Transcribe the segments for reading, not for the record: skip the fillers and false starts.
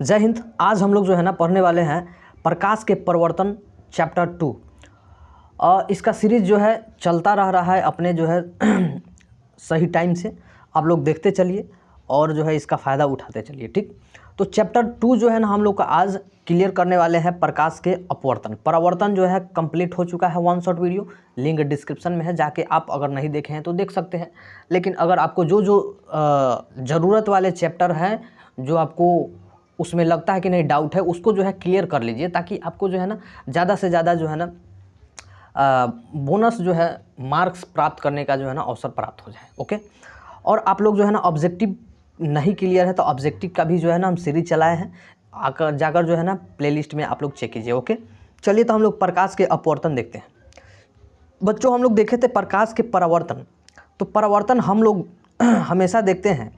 जय हिंद। आज हम लोग जो है ना पढ़ने वाले हैं प्रकाश के प्रवर्तन चैप्टर 2। इसका सीरीज़ जो है चलता रहा है अपने जो है सही टाइम से। आप लोग देखते चलिए और जो है इसका फ़ायदा उठाते चलिए। ठीक, तो चैप्टर 2 जो है ना हम लोग का आज क्लियर करने वाले हैं प्रकाश के अपवर्तन। परावर्तन जो है कंप्लीट हो चुका है, one shot video link description में है, जाके आप अगर नहीं देखे हैं तो देख सकते हैं। लेकिन अगर आपको जो ज़रूरत वाले चैप्टर हैं, जो आपको उसमें लगता है कि नहीं डाउट है, उसको जो है क्लियर कर लीजिए, ताकि आपको जो है ना ज़्यादा से ज़्यादा जो है ना बोनस जो है मार्क्स प्राप्त करने का जो है ना अवसर प्राप्त हो जाए। ओके, और आप लोग जो है ना ऑब्जेक्टिव नहीं क्लियर है तो ऑब्जेक्टिव का भी जो है ना हम सीरीज चलाए हैं, आकर जाकर जो है ना प्लेलिस्ट में आप लोग चेक कीजिए। ओके, चलिए तो हम लोग प्रकाश के अपवर्तन देखते हैं। बच्चों हम लोग देखे थे प्रकाश के परावर्तन। तो परावर्तन हम लोग हमेशा देखते हैं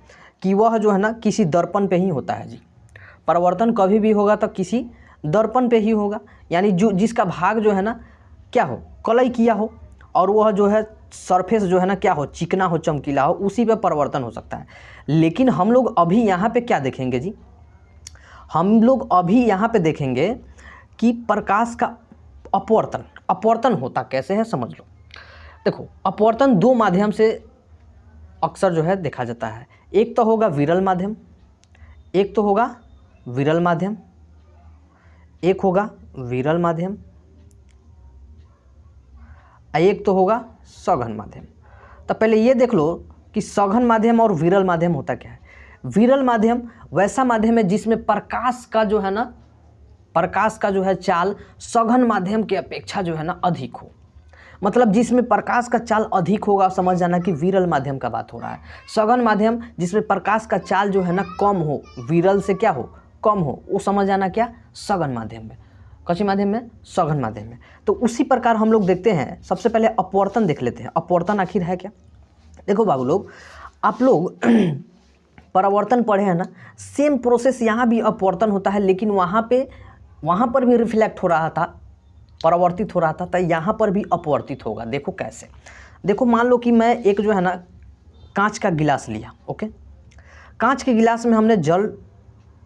कि वह जो है ना किसी दर्पण पे ही होता है जी। परावर्तन कभी भी होगा तो किसी दर्पण पे ही होगा, यानी जो जिसका भाग जो है ना क्या हो, कलई किया हो, और वह जो है सरफेस जो है ना क्या हो, चिकना हो, चमकीला हो, उसी पे परिवर्तन हो सकता है। लेकिन हम लोग अभी यहाँ पे क्या देखेंगे जी, हम लोग अभी यहाँ पे देखेंगे कि प्रकाश का अपवर्तन, अपवर्तन होता कैसे है समझ लो। देखो, अपवर्तन दो माध्यम से अक्सर जो है देखा जाता है। एक तो होगा विरल माध्यम, एक तो होगा विरल माध्यम, एक होगा विरल माध्यम, एक तो होगा सघन माध्यम। तो पहले ये देख लो कि सघन माध्यम और विरल माध्यम होता क्या है। विरल माध्यम वैसा माध्यम है जिसमें प्रकाश का जो है ना, प्रकाश का जो है चाल सघन माध्यम के अपेक्षा जो है ना अधिक हो। मतलब जिसमें प्रकाश का चाल अधिक होगा, समझ जाना कि विरल माध्यम का बात हो रहा है। सघन माध्यम जिसमें प्रकाश का चाल जो है ना कम हो, विरल से क्या हो, कम हो, वो समझ जाना क्या, सघन माध्यम में। कौन माध्यम में, सघन माध्यम में। तो उसी प्रकार हम लोग देखते हैं, सबसे पहले अपवर्तन देख लेते हैं। अपवर्तन आखिर है क्या। देखो बाबू लोग, आप लोग परावर्तन पढ़े हैं ना, सेम प्रोसेस यहाँ भी अपवर्तन होता है, लेकिन वहाँ पर भी रिफ्लेक्ट हो रहा था, परावर्तित हो रहा था, तो यहाँ पर भी अपवर्तित होगा। देखो कैसे, देखो मान लो कि मैं एक जो है ना कांच का गिलास लिया। ओके, कांच के गिलास में हमने जल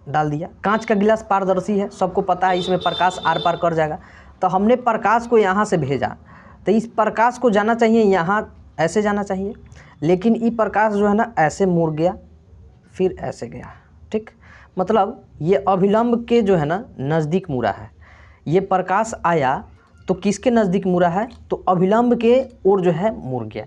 डाल दिया। कांच का गिलास पारदर्शी है, सबको पता है, इसमें प्रकाश आर पार कर जाएगा। तो हमने प्रकाश को यहाँ से भेजा, तो इस प्रकाश को जाना चाहिए यहाँ, ऐसे जाना चाहिए, लेकिन ये प्रकाश जो है ना ऐसे मुड़ गया, फिर ऐसे गया। ठीक, मतलब ये अभिलंब के जो है ना नज़दीक मुड़ा है। ये प्रकाश आया तो किसके नज़दीक मुड़ा है, तो अभिलंब के ओर जो है मुड़ गया।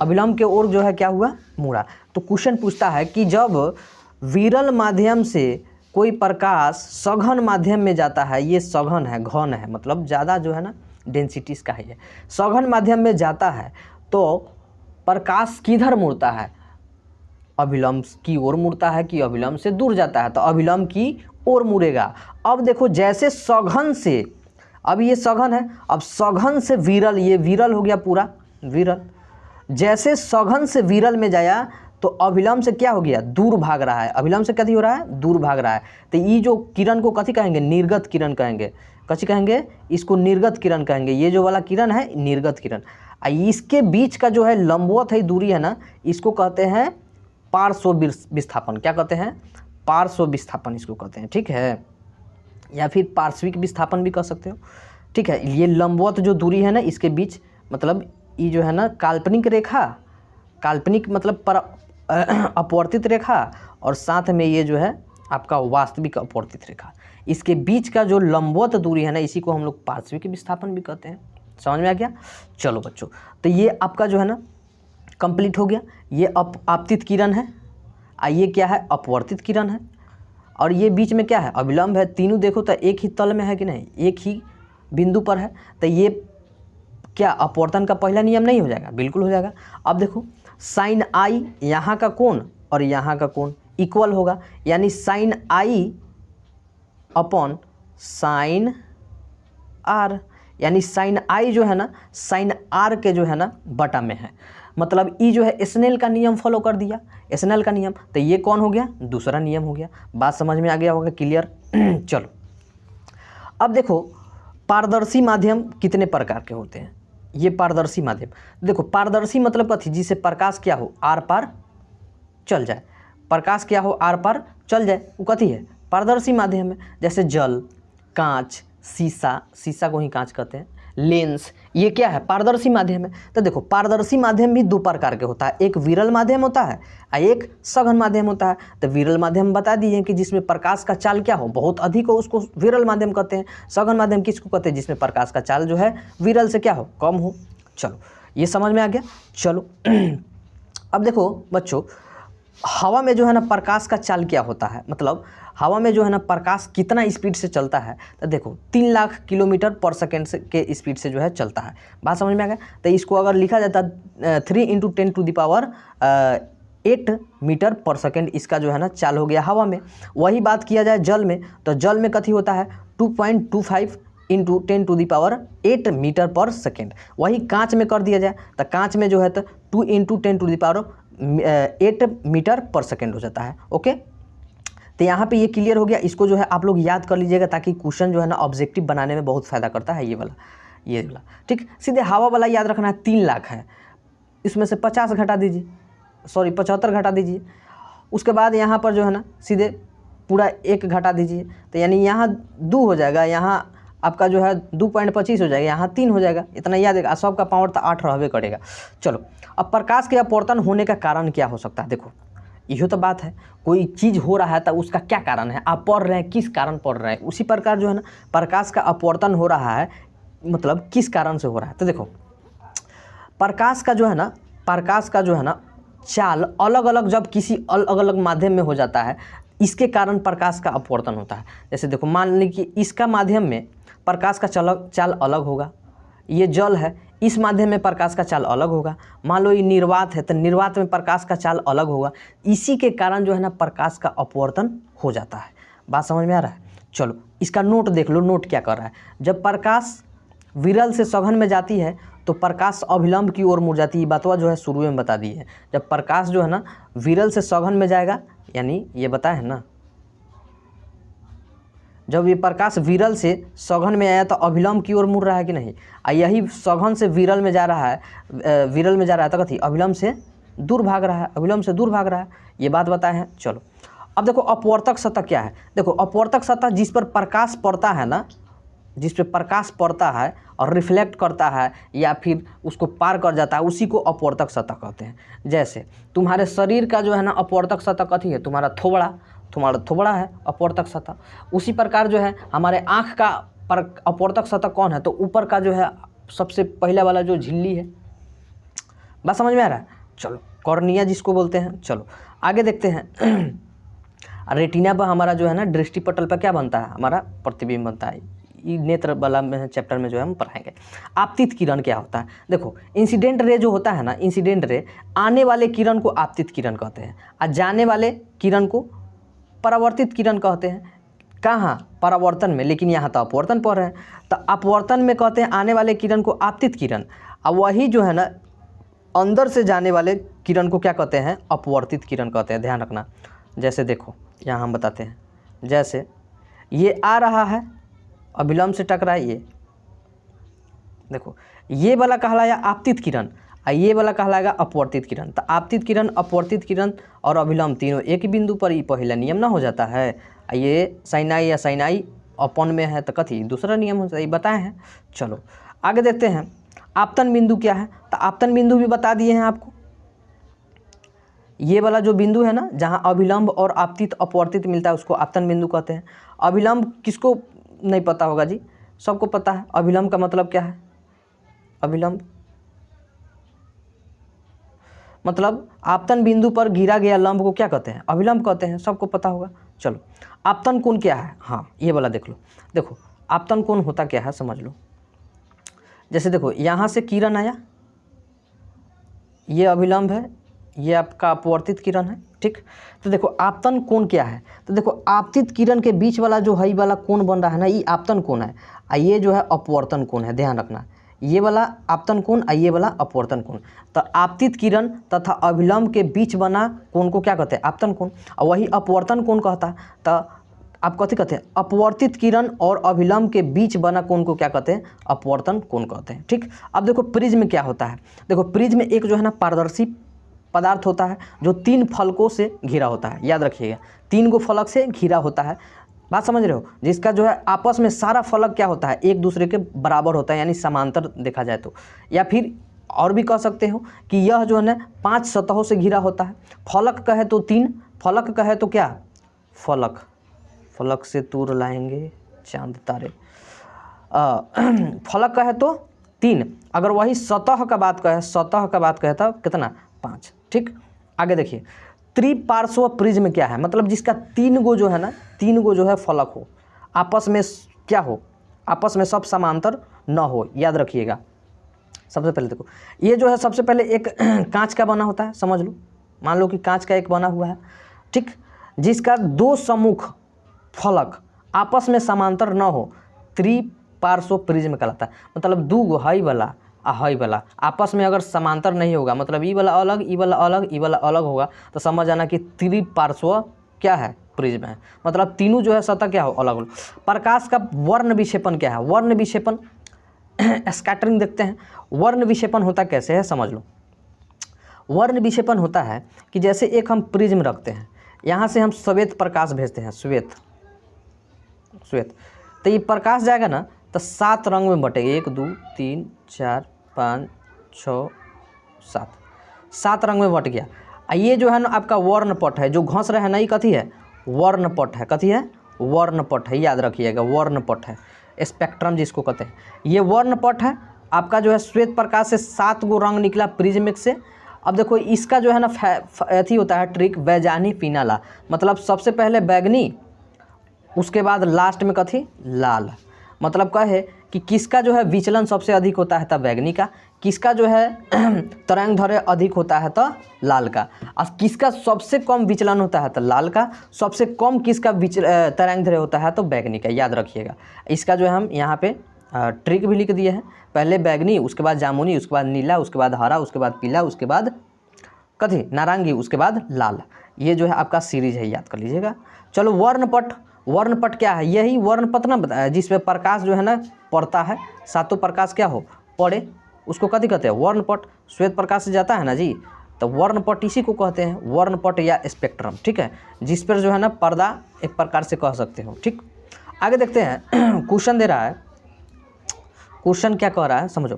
अभिलंब के ओर जो है क्या हुआ, मुड़ा। तो क्वेश्चन पूछता है कि जब विरल माध्यम से कोई प्रकाश सघन माध्यम में जाता है, ये सघन है, घन है, मतलब ज़्यादा जो है ना डेंसिटी इसका है, सघन माध्यम में जाता है तो प्रकाश किधर मुड़ता है, अभिलंब की ओर मुड़ता है कि अभिलंब से दूर जाता है, तो अभिलंब की ओर मुड़ेगा। अब देखो जैसे सघन से, अब ये सघन है, अब सघन से विरल, ये विरल हो गया पूरा विरल। जैसे सघन से विरल में जाया तो अभिलंब से क्या हो गया, दूर भाग रहा है। अभिलंब से कथी हो रहा है, दूर भाग रहा है। तो ये जो किरण को कथी कहेंगे, निर्गत किरण कहेंगे। कथी कहेंगे, इसको निर्गत किरण कहेंगे। ये जो वाला किरण है निर्गत किरण। इसके बीच का जो है लंबवत है दूरी है ना, इसको कहते हैं पार्श्व विस्थापन। क्या कहते हैं, पार्श्व विस्थापन इसको कहते हैं। ठीक है, या फिर पार्श्विक विस्थापन भी कह सकते हो। ठीक है, ये लंबवत जो दूरी है ना इसके बीच, मतलब ये जो है ना काल्पनिक रेखा, काल्पनिक मतलब अपवर्तित रेखा, और साथ में ये जो है आपका वास्तविक अपवर्तित रेखा, इसके बीच का जो लंबवत दूरी है ना, इसी को हम लोग पार्श्विक विस्थापन भी कहते हैं। समझ में आ गया। चलो बच्चों, तो ये आपका जो है ना कंप्लीट हो गया। ये आपतित किरण है, ये क्या है, अपवर्तित किरण है, और ये बीच में क्या है, अभिलंब है। तीनों देखो तो एक ही तल में है कि नहीं, एक ही बिंदु पर है। तो ये क्या अपवर्तन का पहला नियम नहीं हो जाएगा, बिल्कुल हो जाएगा। अब देखो साइन आई, यहाँ का कोण और यहाँ का कोण इक्वल होगा, यानी sine i upon sine r, यानी साइन आई जो है ना साइन आर के जो है ना बटा में है। मतलब ई जो है स्नेल का नियम फॉलो कर दिया, स्नेल का नियम। तो ये कौन हो गया, दूसरा नियम हो गया। बात समझ में आ गया होगा, क्लियर। चलो अब देखो पारदर्शी माध्यम कितने प्रकार के होते हैं। ये पारदर्शी माध्यम, देखो पारदर्शी मतलब कथी, जिसे प्रकाश क्या हो, आर पार चल जाए। प्रकाश क्या हो आर पार चल जाए, वो कथी है, पारदर्शी माध्यम है। जैसे जल, कांच, शीशा, शीशा को ही कांच कहते हैं, लेंस, ये क्या है, पारदर्शी माध्यम है। तो देखो पारदर्शी माध्यम भी दो प्रकार के होता है, एक विरल माध्यम होता है और एक सघन माध्यम होता है। तो विरल माध्यम बता दिए कि जिसमें प्रकाश का चाल क्या हो, बहुत अधिक हो, उसको विरल माध्यम कहते हैं। सघन माध्यम किसको कहते हैं, जिसमें प्रकाश का चाल जो है विरल से क्या हो, कम हो। चलो ये समझ में आ गया। चलो अब देखो बच्चों, हवा में जो है ना प्रकाश का चाल क्या होता है, मतलब हवा में जो है ना प्रकाश कितना स्पीड से चलता है। तो देखो 3 लाख किलोमीटर पर सेकेंड से के स्पीड से जो है चलता है। बात समझ में आ गया। तो इसको अगर लिखा जाता 3 × 10⁸ मीटर पर सेकेंड इसका जो है ना चाल हो गया हवा में। वही बात किया जाए जल में, तो जल में कथी होता है 2.25 × 10⁸ मीटर पर सेकेंड। वही कांच में कर दिया जाए तो कांच में जो है तो 2 × 10⁸ मीटर पर सेकेंड हो जाता है। ओके, तो यहाँ पे ये क्लियर हो गया। इसको जो है आप लोग याद कर लीजिएगा ताकि क्वेश्चन जो है ना ऑब्जेक्टिव बनाने में बहुत फ़ायदा करता है ये वाला। ठीक, सीधे हवा वाला याद रखना है। 3 लाख है, इसमें से 50 घटा दीजिए, सॉरी 75 घटा दीजिए। उसके बाद यहाँ पर जो है ना सीधे पूरा 1 घटा दीजिए, तो यानी यहाँ 2 हो जाएगा, यहाँ आपका जो है 2.25 हो जाएगा, यहाँ 3 हो जाएगा। इतना याद है, सबका पावर तो 8 रहबे करेगा। चलो अब प्रकाश के अपवर्तन होने का कारण क्या हो सकता है। देखो यही तो बात है, कोई चीज़ हो रहा है तो उसका क्या कारण है, आप पढ़ रहे हैं किस कारण पढ़ रहे हैं। उसी प्रकार जो है ना प्रकाश का अपवर्तन हो रहा है, मतलब किस कारण से हो रहा है। तो देखो प्रकाश का जो है ना चाल अलग अलग जब किसी अलग अलग माध्यम में हो जाता है, इसके कारण प्रकाश का अपवर्तन होता है। जैसे देखो मान लीजिए कि इसका माध्यम में प्रकाश का चाल अलग होगा, ये जल है, इस माध्यम में प्रकाश का चाल अलग होगा। मान लो ये निर्वात है तो निर्वात में प्रकाश का चाल अलग होगा। इसी के कारण जो है ना प्रकाश का अपवर्तन हो जाता है। बात समझ में आ रहा है। चलो इसका नोट देख लो, नोट क्या कर रहा है। जब प्रकाश विरल से सघन में जाती है तो प्रकाश अभिलंब की ओर मुड़ जाती है। बातवा जो है शुरू में बता दी है। जब प्रकाश जो है ना विरल से सघन में जाएगा, यानी ये बताए है ना, जब ये प्रकाश विरल से सघन में आया तो अभिलंब की ओर मुड़ रहा है कि नहीं, यही सघन से विरल में जा रहा है, तो कथी अभिलंब से दूर भाग रहा है, ये बात बताए हैं। चलो अब देखो अपवर्तक सतह क्या है। देखो अपवर्तक सतह जिस पर प्रकाश पड़ता है ना, जिस पे प्रकाश पड़ता है और रिफ्लेक्ट करता है या फिर उसको पार कर जाता है, उसी को अपवर्तक सतह कहते हैं। जैसे तुम्हारे शरीर का जो है ना अपवर्तक सतह कथी है, तुम्हारा थोबड़ा है अपवर्तक सतह। उसी प्रकार जो है हमारे आँख का अपवर्तक सतह कौन है, तो ऊपर का जो है सबसे पहला वाला जो झिल्ली है। बात समझ में आ रहा है। चलो कॉर्निया जिसको बोलते हैं। चलो आगे देखते हैं। रेटिना पर हमारा जो है ना दृष्टिपटल पर क्या बनता है, हमारा प्रतिबिंब बनता है। ये नेत्र वाला में चैप्टर में जो है हम पढ़ाएंगे। आपतित किरण क्या होता है। देखो इंसिडेंट रे जो होता है ना, इंसिडेंट रे आने वाले किरण को आपतित किरण कहते हैं और जाने वाले किरण को परावर्तित किरण कहते हैं। कहाँ, परावर्तन में, लेकिन यहाँ तो अपवर्तन पढ़ रहे हैं। तो अपवर्तन में कहते हैं आने वाले किरण को आपतित किरण, और वही जो है ना अंदर से जाने वाले किरण को क्या कहते हैं, अपवर्तित किरण कहते हैं। ध्यान रखना। जैसे देखो यहाँ हम बताते हैं, जैसे ये आ रहा है अभिलंब से टकरा, ये देखो ये वाला कहलाया आपतित किरण और ये वाला कहलाएगा अपवर्तित किरण। तो आपतित किरण, अपवर्तित किरण और अभिलंब तीनों एक ही बिंदु पर ही पहला नियम ना हो जाता है। ये साइनाई या साइनाई अपन में है तो कथी दूसरा नियम हो जाता है, ये बताए हैं। चलो आगे देखते हैं आपतन बिंदु क्या है। तो आपतन बिंदु भी बता दिए हैं आपको। ये वाला जो बिंदु है ना जहाँ अभिलंब और आपतित अपवर्तित मिलता है उसको आपतन बिंदु कहते हैं। अभिलंब किसको नहीं पता होगा जी, सबको पता है। अभिलंब का मतलब क्या है, अभिलंब मतलब आपतन बिंदु पर गिरा गया लंब को क्या कहते हैं, अभिलंब कहते हैं, सबको पता होगा। चलो आपतन कोण क्या है, हाँ ये वाला देख लो। देखो आपतन कोण होता क्या है समझ लो। जैसे देखो यहाँ से किरण आया, ये अभिलंब है, ये आपका अपवर्तित किरण है, ठीक। तो देखो आपतन कोण क्या है, तो देखो आपतित किरण के बीच वाला जो है वाला कोण बन रहा है ना, ये आपतन कोण है और ये जो है अपवर्तन कोण है। ध्यान रखना, ये वाला आपतन कोण और ये वाला अपवर्तन कोण। तो आपतित किरण तथा अभिलंब के बीच बना कोण को क्या कहते हैं, आपतन कोण। और वही अपवर्तन कोण कहता है। तो आप कथी कहते हैं, अपवर्तित किरण और अभिलंब के बीच बना कोण को क्या कहते हैं, अपवर्तन कोण कहते हैं, ठीक। अब देखो प्रिज्म क्या होता है। देखो प्रिज्म एक जो है ना पारदर्शी पदार्थ होता है जो 3 फलकों से घिरा होता है, याद रखिएगा 3 गो फलक से घिरा होता है, बात समझ रहे हो, जिसका जो है आपस में सारा फलक क्या होता है, एक दूसरे के बराबर होता है, यानी समांतर देखा जाए तो, या फिर और भी कह सकते हो कि यह जो है ना 5 सतहों से घिरा होता है। फलक कहे तो 3, फलक कहे तो क्या, फलक, फलक से दूर लाएंगे चांद तारे, फलक कहे तो 3, अगर वही सतह का बात कहे, सतह का बात कहे तो कितना, 5। ठीक, आगे देखिए, त्रिपार्श्व प्रिज्म क्या है, मतलब जिसका 3 गो जो है ना, 3 गो जो है फलक हो, आपस में क्या हो, आपस में सब समांतर न हो, याद रखिएगा। सबसे पहले देखो, ये जो है सबसे पहले एक कांच का बना होता है, समझ लो, मान लो कि कांच का एक बना हुआ है, ठीक, जिसका 2 सम्मुख फलक आपस में समांतर न हो, त्रिपार्श्व प्रिज्म कहलाता है। मतलब 2 गो हई वाला आ हई वाला आपस में अगर समांतर नहीं होगा, मतलब ई वाला अलग, ई वाला अलग, ई वाला अलग होगा, तो समझ आना कि त्रिपार्श्व क्या है, प्रिज्म है। मतलब तीनों जो है सतह क्या हो, अलग अलग। प्रकाश का वर्ण विक्षेपण क्या है, वर्ण विक्षेपण स्कैटरिंग देखते हैं। वर्ण विक्षेपण होता कैसे है, समझ लो। वर्ण विक्षेपण होता है कि जैसे एक हम प्रिज्म रखते हैं, यहाँ से हम श्वेत प्रकाश भेजते हैं, श्वेत, तो ये प्रकाश जाएगा ना तो 7 रंग में बटेगा, 1 2 3 4 5 6 7, 7 रंग में बट गया। ये जो है ना आपका वर्णपट है, जो घस रहा है ना, ये कथी है, वर्णपट है, कथी है, वर्णपट है, याद रखिएगा, वर्णपट है, स्पेक्ट्रम जिसको कहते हैं, ये वर्णपट है आपका जो है। श्वेत प्रकाश से 7 गो रंग निकला प्रिज्म से। अब देखो इसका जो है ना अथी होता है ट्रिक, वैजानी पीनाला, मतलब सबसे पहले बैगनी, उसके बाद लास्ट में कथी, लाल। मतलब कहे कि किसका जो है विचलन सबसे अधिक होता है तब बैगनी का, किसका जो है तरंग दैर्घ्य अधिक होता है तो लाल का, और किसका सबसे कम विचलन होता है तो लाल का, सबसे कम किसका तरंग दैर्घ्य होता है तो बैगनी का, याद रखिएगा। इसका जो है हम यहाँ पे ट्रिक भी लिख दिए हैं, पहले बैगनी, उसके बाद जामुनी, उसके बाद नीला, उसके बाद हरा, उसके बाद पीला, उसके बाद कथी, नारंगी, उसके बाद लाल। ये जो है आपका सीरीज है, याद कर लीजिएगा। चलो वर्णपट, वर्णपट क्या है, यही वर्णपट ना बताया जिसमें प्रकाश जो है ना पड़ता है, 7 प्रकाश क्या हो, पड़े, उसको कथी कहते हैं, वर्णपट। श्वेत प्रकाश से जाता है ना जी, तो वर्णपट इसी को कहते हैं, वर्णपट या स्पेक्ट्रम, ठीक है, जिस पर जो है ना पर्दा एक प्रकार से कह सकते हो। ठीक, आगे देखते हैं, क्वेश्चन दे रहा है, क्वेश्चन क्या कह रहा है समझो।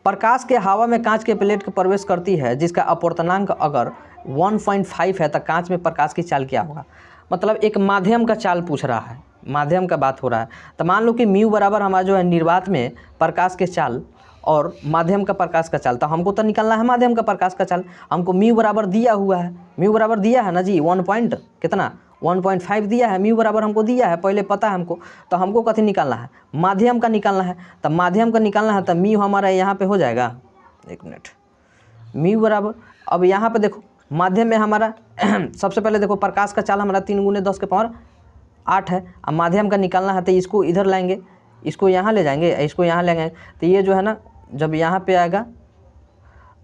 प्रकाश के हवा में कांच के प्लेट के प्रवेश करती है जिसका अपवर्तनांक अगर 1.5 है तो कांच में प्रकाश की चाल क्या होगा। मतलब एक माध्यम का चाल पूछ रहा है, माध्यम का बात हो रहा है, तो मान लो कि म्यू बराबर हमारा जो है निर्वात में प्रकाश के चाल और माध्यम का प्रकाश का चाल, तो हमको तो निकालना है माध्यम का प्रकाश का चाल। हमको म्यू बराबर दिया हुआ है, म्यू बराबर दिया है ना जी, 1.5 दिया है, म्यू बराबर हमको दिया है, पहले पता है हमको, तो हमको कथी निकालना है, माध्यम का निकालना है। तो माध्यम का निकालना है तो म्यू हमारा यहाँ पे हो जाएगा, 1 मिनट, म्यू बराबर, अब यहाँ पे देखो माध्यम में हमारा सबसे पहले देखो प्रकाश का चाल हमारा 3 × 10 के पावर 8 है। अब माध्यम का निकालना है तो इसको इधर लाएंगे, इसको यहाँ ले जाएंगे, इसको यहाँ ले जाएंगे, तो ये जो है ना जब यहाँ पे आएगा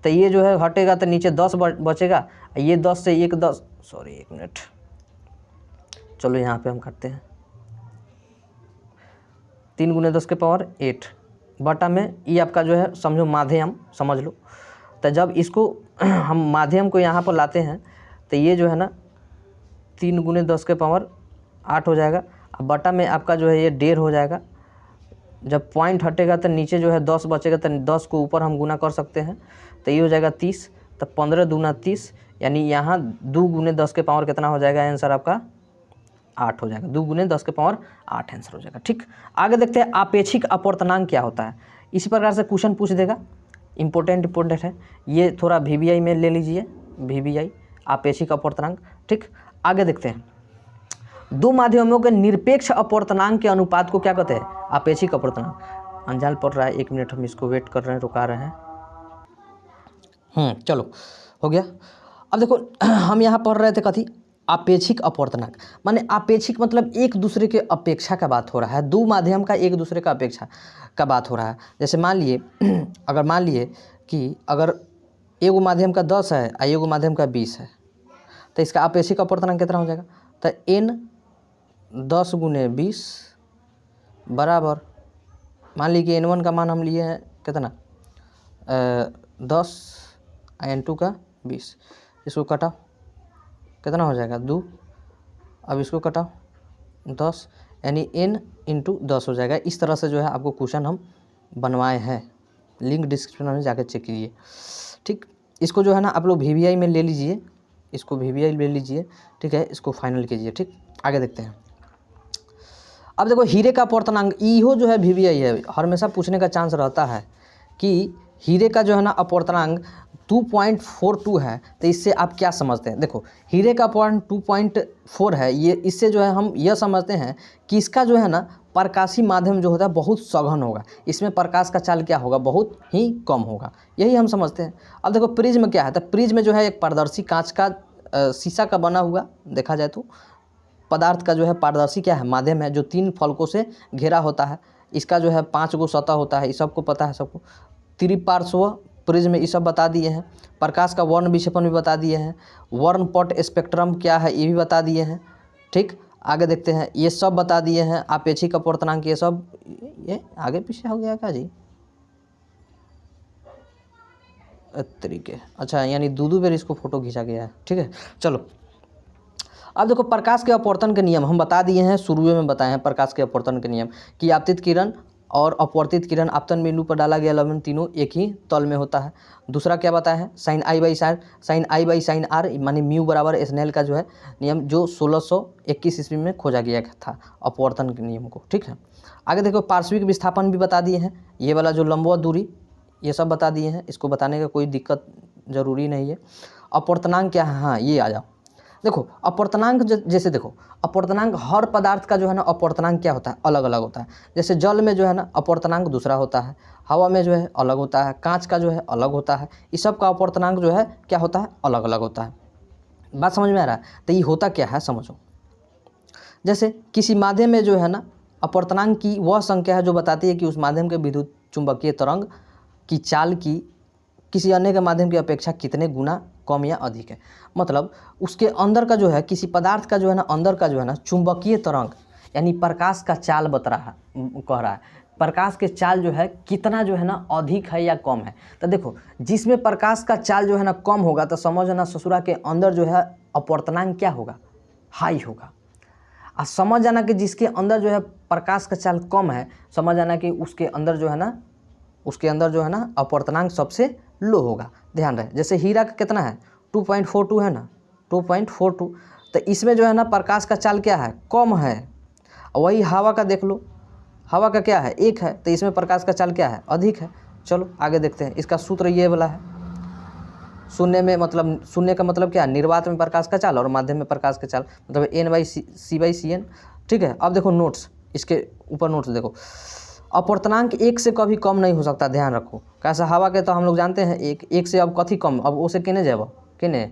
तो ये जो है हटेगा तो नीचे 10 बचेगा, ये 10 से 1 10, सॉरी 1 मिनट, चलो यहाँ पे हम करते हैं 3 × 10 के पावर 8 बटा में, ये आपका जो है समझो माध्यम, समझ लो। तो जब इसको हम माध्यम को यहाँ पर लाते हैं तो ये जो है ना 3 × 10 के पावर 8 हो जाएगा, अब बटा में आपका जो है ये 1.5 हो जाएगा। जब पॉइंट हटेगा तो नीचे जो है 10 बचेगा, तो 10 को ऊपर हम गुना कर सकते हैं, तो ये हो जाएगा 30, तो 15 दूना 30, यानी यहाँ 2 × 10 के पावर कितना हो जाएगा, आंसर आपका 8 हो जाएगा, 2 × 10 के पावर 8 आंसर हो जाएगा। ठीक, आगे देखते हैं आपेक्षिक अपवर्तनांक क्या होता है। इसी प्रकार से क्वेश्चन पूछ देगा, इंपॉर्टेंट है ये, थोड़ा VBI में ले लीजिए, VBI आपेक्षिक अपवर्तनांक। ठीक, आगे देखते हैं, 2 माध्यमों के निरपेक्ष अपवर्तनांक के अनुपात को क्या कहते हैं, आपेक्षिक अपवर्तनांक। अंजान पढ़ रहा है, 1 मिनट हम इसको वेट कर रहे हैं, रुका रहे हैं। चलो हो गया। अब देखो हम यहाँ पढ़ रहे थे कथी, आपेक्षिक अपवर्तनांक, माने आपेक्षिक मतलब एक दूसरे के अपेक्षा का बात हो रहा है, 2 माध्यम का एक दूसरे का अपेक्षा का बात हो रहा है। जैसे मान लिए अगर मान लिए कि अगर एगो माध्यम का 10 है और एगो माध्यम का 20 है, तो इसका आपेक्षिक अपवर्तनांक कितना हो जाएगा, तो n 10 × 20 बराबर, मान लीजिए n1 का मान हम लिए हैं कितना 10 और n2 का 20, इसको कटाओ, कितना हो जाएगा 2। अब इसको कटाओ 10, यानी n इंटू 10 हो जाएगा। इस तरह से जो है आपको क्वेश्चन हम बनवाए हैं, लिंक डिस्क्रिप्शन में जाकर चेक कीजिए। ठीक, इसको जो है ना आप लोग VVI में ले लीजिए, इसको VVI ले लीजिए, ठीक है, इसको फाइनल कीजिए। ठीक, आगे देखते हैं। अब देखो हीरे का अपवर्तनांक, इहो जो है VVI है, हमेशा पूछने का चांस रहता है कि हीरे का जो है ना अपवर्तनांक 2.42 है, तो इससे आप क्या समझते हैं। देखो हीरे का अपवर्तनांक 2.4 है, ये इससे जो है हम यह समझते हैं कि इसका जो है ना प्रकाशीय माध्यम जो होता है बहुत सघन होगा, इसमें प्रकाश का चाल क्या होगा, बहुत ही कम होगा, यही हम समझते हैं। अब देखो प्रिज्म क्या है, तो प्रिज्म जो है एक पारदर्शी कांच का शीशा का बना हुआ, देखा जाए तो पदार्थ का जो है पारदर्शी क्या है, माध्यम है, जो 3 फलकों से घिरा होता है। इसका जो है 5 गो सतह होता है, ये सबको पता है सबको। त्रिपार्श्व प्रिज्म ये सब बता दिए हैं। प्रकाश का वर्ण विक्षेपण भी बता दिए हैं। वर्णपट स्पेक्ट्रम क्या है ये भी बता दिए हैं। ठीक, आगे देखते हैं, ये सब बता दिए हैं। आपेक्षिक अपवर्तनांक ये सब, ये आगे पीछे हो गया क्या जी, तरीके, अच्छा यानी दो बेर इसको फोटो खींचा गया है। ठीक है, चलो अब देखो प्रकाश के अपवर्तन के नियम हम बता दिए हैं, शुरू में बताए हैं प्रकाश के अपवर्तन के नियम कि आपतित किरण और अपवर्तित किरण आपतन बिंदु पर डाला गया लवण तीनों एक ही तल में होता है। दूसरा क्या बताया है, sine i by sine r मानी म्यू बराबर स्नेल का जो है नियम, जो 1621 ईस्वी में खोजा गया था अपवर्तन के नियम को। ठीक है, आगे देखो पार्श्विक विस्थापन भी बता दिए हैं, ये वाला जो लंबवत दूरी ये सब बता दिए हैं, इसको बताने का कोई दिक्कत जरूरी नहीं है। अपवर्तनांक क्या है, हाँ ये आ जाओ। देखो अपवर्तनांक जैसे देखो अपवर्तनांक हर पदार्थ का जो है ना अपवर्तनांक क्या होता है, अलग अलग होता है। जैसे जल में जो है ना अपवर्तनांक दूसरा होता है, हवा में जो है अलग होता है, कांच का जो है अलग होता है, इस सब का अपवर्तनांक जो है क्या होता है, अलग अलग होता है। बात समझ में आ रहा है, तो ये होता क्या है समझो। जैसे किसी माध्यम में जो है ना अपवर्तनांक की वह संख्या है जो बताती है कि उस माध्यम के विद्युत चुंबकीय तरंग की चाल की किसी अन्य के माध्यम की अपेक्षा कितने गुना कम या अधिक है। मतलब उसके अंदर का जो है, किसी पदार्थ का जो है ना अंदर का जो है ना चुंबकीय तरंग यानी प्रकाश का चाल बता रहा है, कह रहा है प्रकाश के चाल जो है कितना जो है ना अधिक है या कम है। तो देखो जिसमें प्रकाश का चाल जो है ना कम होगा तो समझना ससुरा के अंदर जो है अपवर्तनांक क्या होगा, हाई होगा। और समझ जाना कि जिसके अंदर जो है प्रकाश का चाल कम है, समझ जाना कि उसके अंदर जो है ना अपवर्तनांक सबसे लो होगा। ध्यान रहे, जैसे हीरा का कितना है 2.42 है ना, 2.42, तो इसमें जो है ना प्रकाश का चाल क्या है, कम है। वही हवा का देख लो, हवा का क्या है 1 है, तो इसमें प्रकाश का चाल क्या है, अधिक है। चलो आगे देखते हैं, इसका सूत्र ये वाला है। शून्य में मतलब, शून्य का मतलब क्या है, निर्वात में प्रकाश का चाल और माध्यम में प्रकाश का चाल, मतलब n/c/cn। ठीक है, अब देखो नोट्स, इसके ऊपर नोट्स देखो, अपवर्तनांक 1 से कभी कम नहीं हो सकता, ध्यान रखो। कैसा, हवा के तो हम लोग जानते हैं एक से अब कथी कम, अब उसे केने जाब केने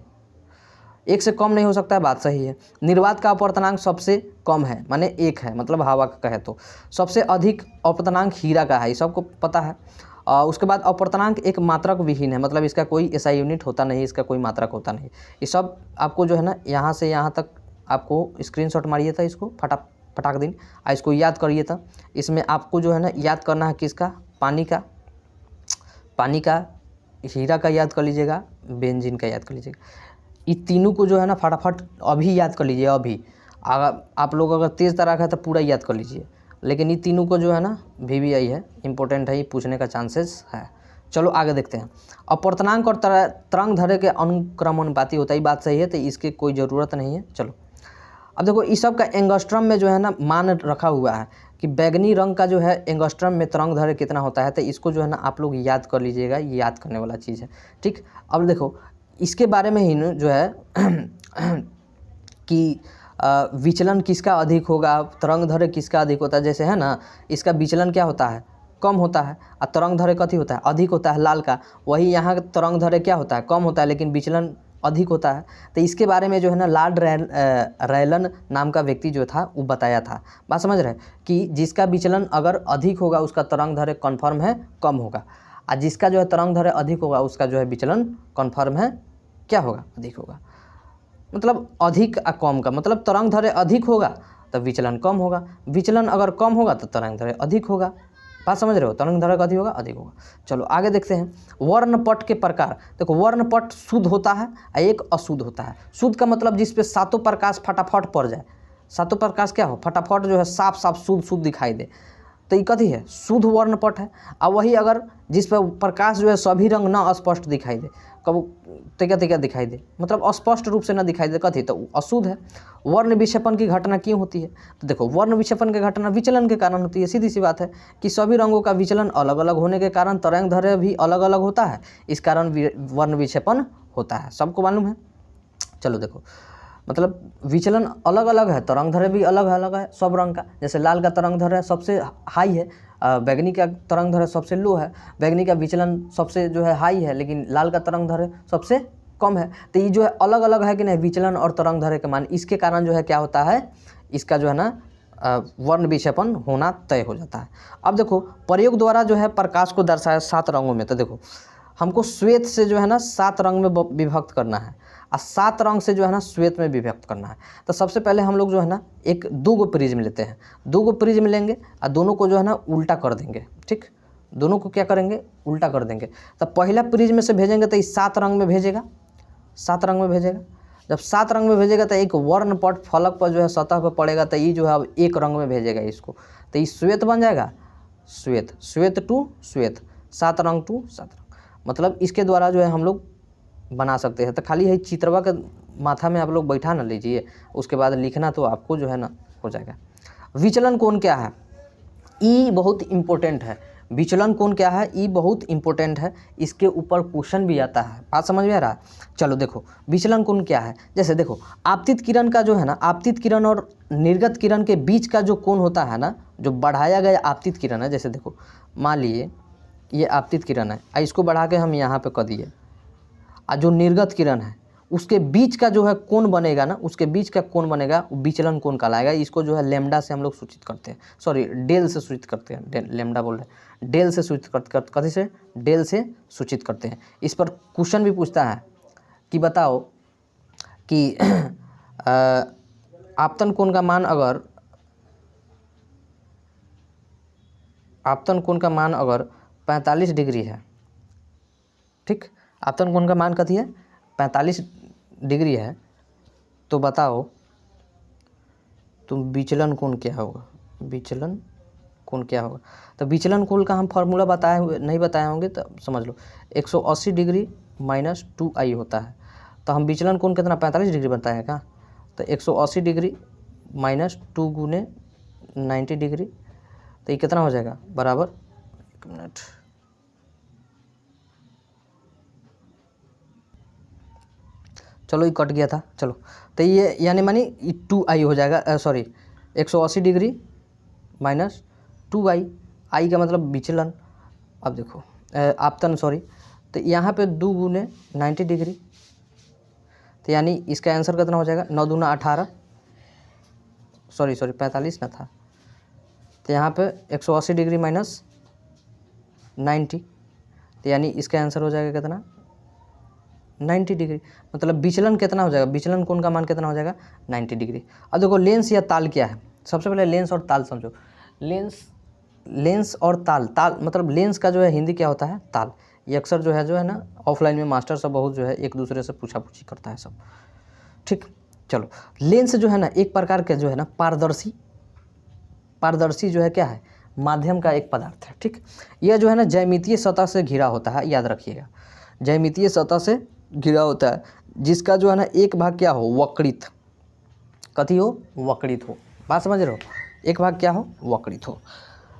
1 से कम नहीं हो सकता है, बात सही है। निर्वात का अपवर्तनांक सबसे कम है माने 1 है, मतलब हवा का कहे तो। सबसे अधिक अपवर्तनांक हीरा का है, ये सबको पता है। उसके बाद अपवर्तनांक एक मात्रक विहीन है, मतलब इसका कोई ऐसा यूनिट होता नहीं, इसका कोई मात्रक होता नहीं। ये सब आपको जो है ना यहाँ से यहाँ तक आपको स्क्रीनशॉट मारिए था, इसको फटाक दिन इसको याद करिए था। इसमें आपको जो है ना याद करना है किसका, पानी का, हीरा का याद कर लीजिएगा, बेंजीन का याद कर लीजिएगा। ये तीनों को जो है ना फटाफट अभी याद कर लीजिए। अभी अगर आप लोग अगर तेज़ तरह का तो पूरा याद कर लीजिए, लेकिन ये तीनों को जो है ना VVI है, इंपॉर्टेंट है, ये पूछने का चांसेस है। चलो आगे देखते हैं। अपवर्तनांक और तरंग दैर्ध्य के अनुक्रमानुपाती होता है, बात सही है, तो इसकी कोई ज़रूरत नहीं है। चलो अब देखो इस सब का एंगस्ट्रम में जो है ना मान रखा हुआ है कि बैगनी रंग का जो है एंगस्ट्रम में तरंग दैर्ध्य कितना होता है, तो इसको जो है ना आप लोग याद कर लीजिएगा, ये याद करने वाला चीज़ है। ठीक, अब देखो इसके बारे में ही जो है कि विचलन किसका अधिक होगा, तरंग दैर्ध्य किसका अधिक होता है। जैसे है ना इसका विचलन क्या होता है, कम होता है, और तरंग दैर्ध्य कथी होता है, अधिक होता है, लाल का। वही यहाँ तरंग दैर्ध्य क्या होता है, कम होता है, लेकिन विचलन अधिक होता है। तो इसके बारे में जो है ना लॉर्ड रैलन नाम का व्यक्ति जो था वो बताया था। बात समझ रहे कि जिसका विचलन अगर अधिक होगा उसका तरंग दैर्ध्य कन्फर्म है कम होगा, और जिसका जो है तरंग दैर्ध्य अधिक होगा उसका जो है विचलन कन्फर्म है क्या होगा, अधिक होगा। मतलब अधिक और कम का मतलब तरंग दैर्ध्य अधिक होगा तो विचलन कम होगा, विचलन अगर कम होगा तो तरंग दैर्ध्य अधिक होगा। बात समझ रहे हो, तरंग दैर्घ्य अधिक होगा, अधिक होगा। चलो आगे देखते हैं वर्णपट के प्रकार। देखो वर्णपट शुद्ध होता है और एक अशुद्ध होता है। शुद्ध का मतलब जिस पे सातों प्रकाश फटाफट पड़ जाए, सातों प्रकाश क्या हो, फटाफट जो है साफ साफ शुद्ध शुद्ध दिखाई दे, तो ये कथी है, शुद्ध वर्णपट है। और वही अगर जिस पर प्रकाश जो है सभी रंग ना अस्पष्ट दिखाई दे, कब तैका तैका दिखाई दे, मतलब अस्पष्ट रूप से ना दिखाई दे, कथी, तो अशुद्ध है। वर्ण विक्षेपण की घटना क्यों होती है, तो देखो वर्ण विक्षेपण की घटना विचलन के कारण होती है। सीधी सी बात है कि सभी रंगों का विचलन अलग अलग होने के कारण तरंग दैर्घ्य भी अलग अलग होता है, इस कारण वर्ण विक्षेपण होता है, सबको मालूम है। चलो देखो, मतलब विचलन अलग अलग है, तरंग दैर्घ्य भी अलग अलग है सब रंग का। जैसे लाल का तरंग दैर्घ्य सबसे हाई है, बैगनी का तरंग दैर्घ्य सबसे लो है, बैगनी का विचलन सबसे जो है हाई है, लेकिन लाल का तरंग दैर्घ्य सबसे कम है। तो ये जो है अलग अलग है कि नहीं, विचलन और तरंग दैर्घ्य के मान, इसके कारण जो है क्या होता है, इसका जो है ना वर्ण विक्षेपण होना तय हो जाता है। अब देखो प्रयोग द्वारा जो है प्रकाश को दर्शाया 7 रंगों में। तो देखो हमको श्वेत से जो है ना 7 रंग में विभक्त करना है, और 7 रंग से जो है ना श्वेत में विभक्त करना है। तो सबसे पहले हम लोग जो है ना एक 2 प्रिज्म लेते हैं, 2 प्रिज्म लेंगे और दोनों को जो है ना उल्टा कर देंगे। ठीक, दोनों को क्या करेंगे, उल्टा कर देंगे। तो पहला प्रिज्म में से भेजेंगे तो इस 7 रंग में भेजेगा, 7 रंग में भेजेगा। जब 7 रंग में भेजेगा तो एक वर्णपट फलक पर जो है सतह पर पड़ेगा, तो ये जो है अब 1 रंग में भेजेगा इसको, तो ये श्वेत बन जाएगा। श्वेत, श्वेत टू श्वेत, 7 रंग टू 7 रंग, मतलब इसके द्वारा जो है हम लोग बना सकते हैं। तो खाली है चित्रवा के माथा में आप लोग बैठा ना लीजिए, उसके बाद लिखना तो आपको जो है ना हो जाएगा। विचलन कोण क्या है, ई बहुत इम्पोर्टेंट है। विचलन कोण क्या है, ई बहुत इम्पोर्टेंट है, इसके ऊपर क्वेश्चन भी आता है। बात समझ में आ रहा है। चलो देखो विचलन कोण क्या है। जैसे देखो आपतित किरण का जो है ना, आपतित किरण और निर्गत किरण के बीच का जो कोण होता है ना, जो बढ़ाया गया आपतित किरण है, जैसे देखो मान लिए ये आपतित किरण है, इसको बढ़ा के हम यहाँ पे कर दिए, और जो निर्गत किरण है उसके बीच का जो है कोण बनेगा ना, उसके बीच का कोण बनेगा वो विचलन कोण कहलाएगा। इसको जो है लैम्डा से हम लोग सूचित करते हैं, सॉरी डेल से सूचित करते हैं, लैम्डा बोल रहे हैं, डेल से सूचित करते, कथी से, डेल से सूचित करते हैं। इस पर क्वेश्चन भी पूछता है कि बताओ कि आपतन कोण का मान अगर, आपतन कोण का मान अगर 45 डिग्री है, ठीक, आपतन कोण का मान कथी है, 45 डिग्री है, तो बताओ तुम विचलन कोण क्या होगा, विचलन कोण क्या होगा। तो विचलन कोण का हम फार्मूला बताए हुए नहीं बताए होंगे, तो समझ लो 180 डिग्री माइनस 2i होता है। तो हम विचलन कोण कितना 45 डिग्री बनता है क्या, तो 180 डिग्री माइनस 2 गुने 90 डिग्री, तो ये कितना हो जाएगा बराबर, 1 मिनट, चलो ये कट गया था। चलो तो ये यानी मानी 2i हो जाएगा, सॉरी 180 डिग्री माइनस 2i, आई का मतलब विचलन। अब देखो आपतन, सॉरी, तो यहाँ पे 2 गुने 90 डिग्री, तो यानी इसका आंसर कितना हो जाएगा, 9 दूना 18, सॉरी 45 ना था, तो यहाँ पे 180 डिग्री माइनस 90, तो यानी इसका आंसर हो जाएगा कितना, 90 डिग्री। मतलब विचलन कितना हो जाएगा, विचलन कोण का मान कितना हो जाएगा, 90 डिग्री। अब देखो लेंस या ताल क्या है, सबसे पहले लेंस और ताल समझो। लेंस और ताल, ताल मतलब लेंस का जो है हिंदी क्या होता है, ताल। ये अक्सर जो है ना ऑफलाइन में मास्टर सब बहुत जो है एक दूसरे से पूछा पूछी करता है सब, ठीक। चलो लेंस जो है ना एक प्रकार के जो है ना पारदर्शी जो है क्या है, माध्यम का एक पदार्थ है, ठीक। यह जो है ना ज्यामितीय सतह से घिरा होता है, याद रखिएगा, ज्यामितीय सतह से घिरा होता है, जिसका जो है ना एक भाग क्या हो, वक्रित, कथी हो, वक्रित हो। बात समझ रहे हो, एक भाग क्या हो, वक्रित हो।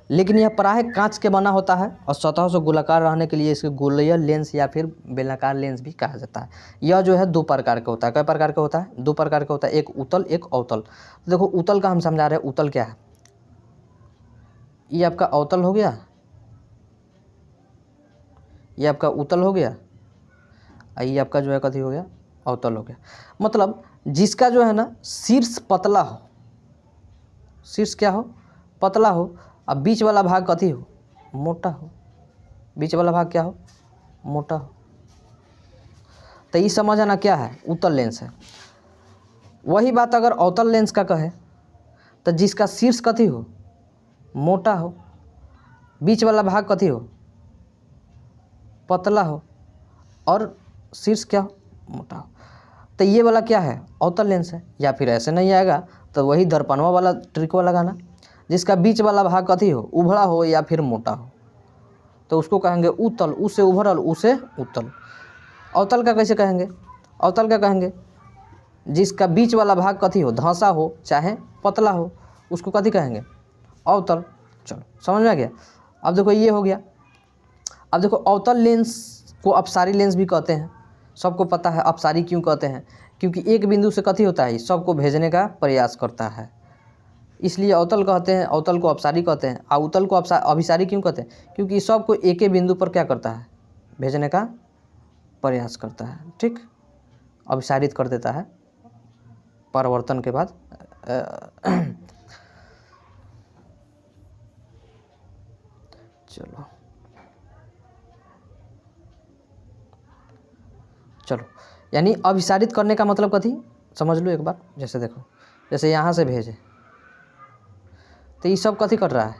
लेकिन यह प्रायः कांच के बना होता है और सतह से गोलाकार रहने के लिए इसके गोलीय लेंस या फिर बेलनाकार लेंस भी कहा जाता है। यह जो है 2 प्रकार का होता है। कई प्रकार का होता है, 2 प्रकार का होता है, एक उत्तल एक अवतल। देखो उत्तल का हम समझा रहे हैं, उत्तल क्या है, ये आपका अवतल हो गया, ये आपका उत्तल हो गया, ये आपका जो है कथी हो गया, अवतल हो गया। मतलब जिसका जो है ना शीर्ष पतला हो, शीर्ष क्या हो, पतला हो, अब बीच वाला भाग कथी हो, मोटा हो, बीच वाला भाग क्या हो, मोटा हो। तो ये समझ आना क्या है, उत्तल लेंस है। वही बात अगर अवतल लेंस का कहे तो जिसका शीर्ष कथी हो, मोटा हो, बीच वाला भाग कथी हो, पतला हो, और शीर्ष क्या हो, मोटा हो। तो ये वाला क्या है, अवतल लेंस है। या फिर ऐसे नहीं आएगा तो वही दर्पणवा वाला ट्रिकवा लगाना, जिसका बीच वाला भाग कथी हो, उभड़ा हो या फिर मोटा हो, तो उसको कहेंगे उत्तल। उसे उभरल, उसे उत्तल। अवतल का कैसे कहेंगे, अवतल का कहेंगे जिसका बीच वाला भाग कथी हो, धंसा हो चाहे पतला हो, उसको कथी कहेंगे, अवतल। चलो समझ में आ गया। अब देखो ये हो गया। अब देखो अवतल लेंस को अपसारी लेंस भी कहते हैं, सबको पता है। अपसारी क्यों कहते हैं, क्योंकि एक बिंदु से कथी होता है, सबको भेजने का प्रयास करता है, इसलिए अवतल कहते हैं। अवतल को अपसारी कहते हैं। अवतल को अभिसारी क्यों कहते हैं, क्योंकि सबको एक ही बिंदु पर क्या करता है, भेजने का प्रयास करता है। ठीक, अभिसारित कर देता है परावर्तन के बाद। चलो यानी अभिसारित करने का मतलब कथी, समझ लो एक बार। जैसे देखो, जैसे यहाँ से भेजे तो ये सब कथी कर रहा है,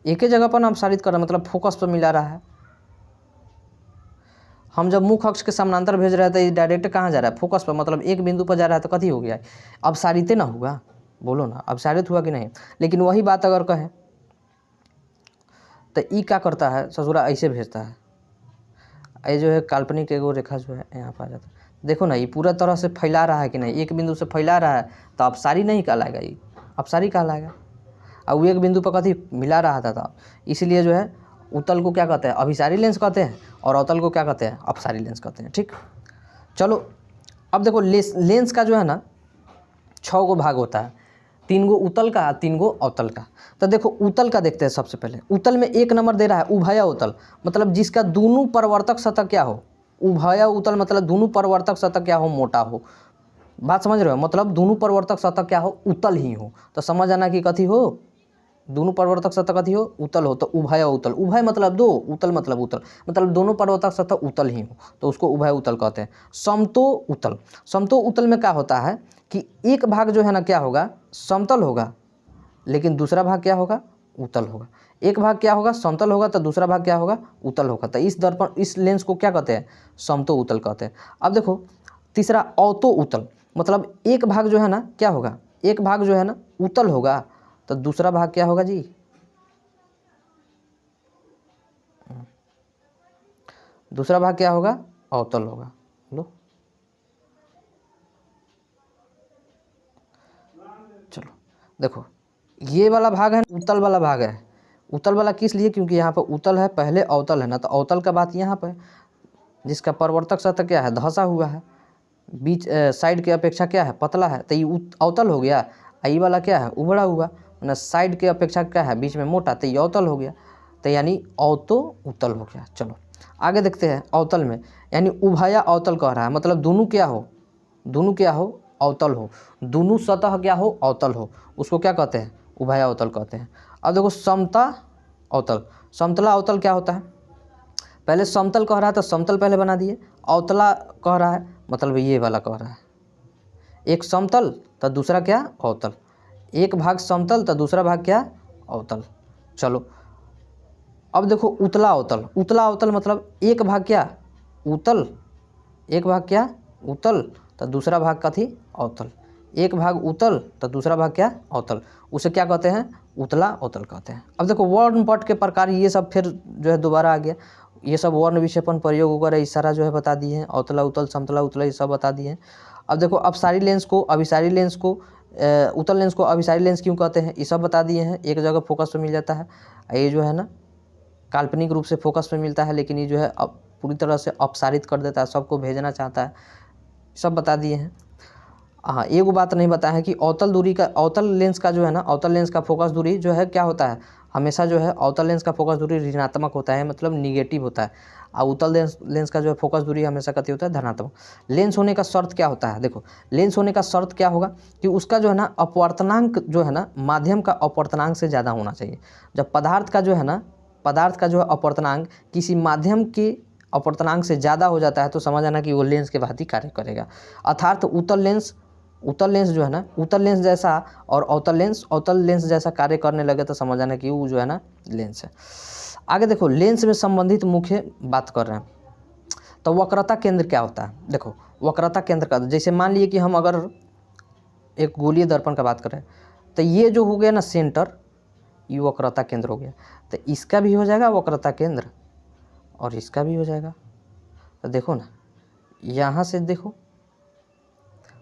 एक ही जगह पर अभिसारित कर रहा है, मतलब फोकस पर मिला रहा है। हम जब मुख्य अक्ष के समानांतर भेज रहे हैं तो ये डायरेक्ट कहाँ जा रहा है, फोकस पर, मतलब एक बिंदु पर जा रहा है, तो कथी हो गया, अपसारित ना होगा। बोलो ना, अपसारित हुआ कि नहीं। लेकिन वही बात अगर कहें तो ई क्या करता है, ससुरा ऐसे भेजता है। ये जो है काल्पनिक एगो रेखा जो है यहाँ पर आ जाता है। देखो ना, ये पूरा तरह से फैला रहा है कि नहीं, एक बिंदु से फैला रहा है तो अपसारी नहीं कहलाएगा, ये अपसारी कहलाएगा। और वो एक बिंदु पर कथी मिला रहा था, इसीलिए जो है उत्तल को क्या कहते हैं, अभिसारी लेंस कहते हैं, और अवतल को क्या कहते हैं, अपसारी लेंस कहते हैं। ठीक, चलो अब देखो लेंस का जो है ना 6 गो भाग होता है, 3 गो उत्तल का, 3 गो अवतल का। तो देखो उत्तल का देखते हैं सबसे पहले। उत्तल में 1 नंबर दे रहा है उभय उत्तल, मतलब जिसका दोनों परिवर्तक सतह क्या हो, उभय उत्तल मतलब दोनों परिवर्तक सतह क्या हो, मोटा हो। बात समझ रहे हो, मतलब दोनों परिवर्तक सतह क्या हो, उत्तल ही हो। तो समझ आना कि कथी हो, दोनों परिवर्तक सतह कथी हो, उत्तल हो। तो उभय उत्तल, उभय मतलब दो, उत्तल मतलब उत्तल, मतलब दोनों परिवर्तक सतह उत्तल ही हो, तो उसको उभय उत्तल कहते हैं। समतो उत्तल, समतो उत्तल में क्या होता है कि एक भाग जो है ना क्या होगा, समतल होगा, लेकिन दूसरा भाग क्या होगा, उत्तल होगा। एक भाग क्या होगा, समतल होगा, तो दूसरा भाग क्या होगा, उत्तल होगा। तो इस दर्पण, इस लेंस को क्या कहते हैं, समतो उत्तल कहते हैं। अब देखो तीसरा अवतो उत्तल, मतलब एक भाग जो है ना क्या होगा, एक भाग जो है ना उत्तल होगा, तो दूसरा भाग क्या होगा जी, दूसरा भाग क्या होगा, अवतल होगा। लो चलो देखो, ये वाला भाग है उत्तल वाला भाग है। उत्तल वाला किस लिए, क्योंकि यहाँ पर उत्तल है, पहले अवतल है ना, तो अवतल का बात यहाँ पर, जिसका परिवर्तक सतह क्या है, धंसा हुआ है, बीच साइड के अपेक्षा क्या है, पतला है, तो ये अवतल हो गया। ये वाला क्या है, उभड़ा हुआ, ना साइड के अपेक्षा क्या है, बीच में मोटा, तो ये अवतल हो गया। तो यानी अवतो उत्तल हो गया। चलो आगे देखते हैं। अवतल में यानी उभया अवतल कह रहा है, मतलब दोनों क्या हो, दोनों क्या हो, अवतल हो, दोनों सतह क्या हो, अवतल हो, उसको क्या कहते हैं, उभया अवतल कहते हैं। अब देखो समता अवतल, समतला अवतल क्या होता है, पहले समतल कह रहा है तो समतल पहले बना दिए, अवतला कह रहा है मतलब ये वाला कह रहा है, एक समतल तो दूसरा क्या, अवतल, एक भाग समतल तो दूसरा भाग क्या, अवतल। चलो अब देखो उतला अवतल, उतला अवतल मतलब एक भाग क्या, उत्तल, एक भाग क्या, उत्तल, तो दूसरा भाग कथी, अवतल, एक भाग उत्तल तो दूसरा भाग क्या, अवतल, उसे क्या कहते हैं, उतला अवतल कहते हैं। अब देखो वर्ण पट के प्रकार, ये सब फिर जो है दोबारा आ गया, ये सब वर्ण विक्षेपण प्रयोग वगैरह इशारा जो है बता दिए हैं, अवतला उत्तल समतला उतला ये सब बता दिए हैं। अब देखो अपसारी लेंस को अभिसारी लेंस को, उत्तल लेंस को अभिसारी लेंस क्यों कहते हैं, ये सब बता दिए हैं। एक जगह फोकस पे मिल जाता है, ये जो है ना काल्पनिक रूप से फोकस पे मिलता है, लेकिन ये जो है अब पूरी तरह से अपसारित कर देता है, सबको भेजना चाहता है, सब बता दिए हैं। हाँ एक बात नहीं बताया है कि अवतल दूरी का, अवतल लेंस का जो है ना, अवतल लेंस का फोकस दूरी जो है क्या होता है, हमेशा जो है अवतल लेंस का फोकस दूरी ऋणात्मक होता है, मतलब निगेटिव होता है, और उत्तल लेंस का जो है फोकस दूरी हमेशा कथी होता है, धनात्मक। लेंस होने का शर्त क्या होता है, देखो लेंस होने का शर्त क्या होगा कि उसका जो है ना अपवर्तनांक जो है ना माध्यम का अपवर्तनांक से ज़्यादा होना चाहिए। जब पदार्थ का जो है ना, पदार्थ का जो है अपवर्तनांक किसी माध्यम के अपवर्तनांक से ज़्यादा हो जाता है, तो समझ आना कि वो लेंस के भांति कार्य करेगा। अर्थात उत्तल लेंस उत्तल लेंस जो है ना, उत्तल लेंस जैसा और अवतल लेंस जैसा कार्य करने लगे तो समझ आना कि वो जो है ना लेंस है। आगे देखो, लेंस में संबंधित मुख्य बात कर रहे हैं। तो वक्रता केंद्र क्या होता है? देखो, वक्रता केंद्र का जैसे मान लिए कि हम अगर एक गोलीय दर्पण का बात करें तो ये जो हो गया ना सेंटर, ये वक्रता केंद्र हो गया। तो इसका भी हो जाएगा वक्रता केंद्र और इसका भी हो जाएगा। तो देखो ना, यहाँ से देखो,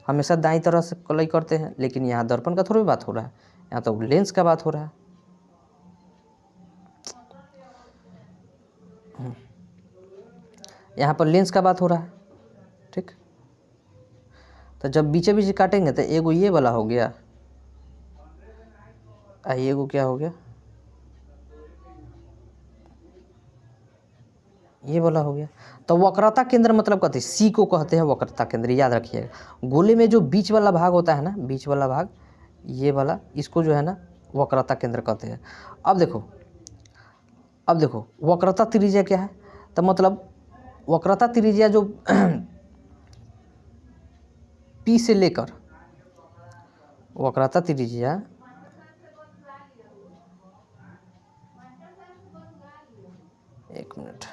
हमेशा दाईं तरह से कलई करते हैं, लेकिन यहाँ दर्पण का थोड़ी बात हो रहा है, यहाँ तो लेंस का बात हो रहा है। यहाँ पर लेंस का बात हो रहा है, ठीक। तो जब बीचे बीच काटेंगे तो एगो ये वाला हो गया, एगो क्या हो गया, ये वाला हो गया। तो वक्रता केंद्र मतलब कहते हैं, सी को कहते हैं वक्रता केंद्र, याद रखिएगा। गोले में जो बीच वाला भाग होता है ना, बीच वाला भाग ये वाला, इसको जो है ना वक्रता केंद्र कहते हैं। अब देखो वक्रता त्रिज्या क्या है? तो मतलब वक्रता त्रिज्या जो पी से लेकर, वक्रता त्रिज्या एक मिनट,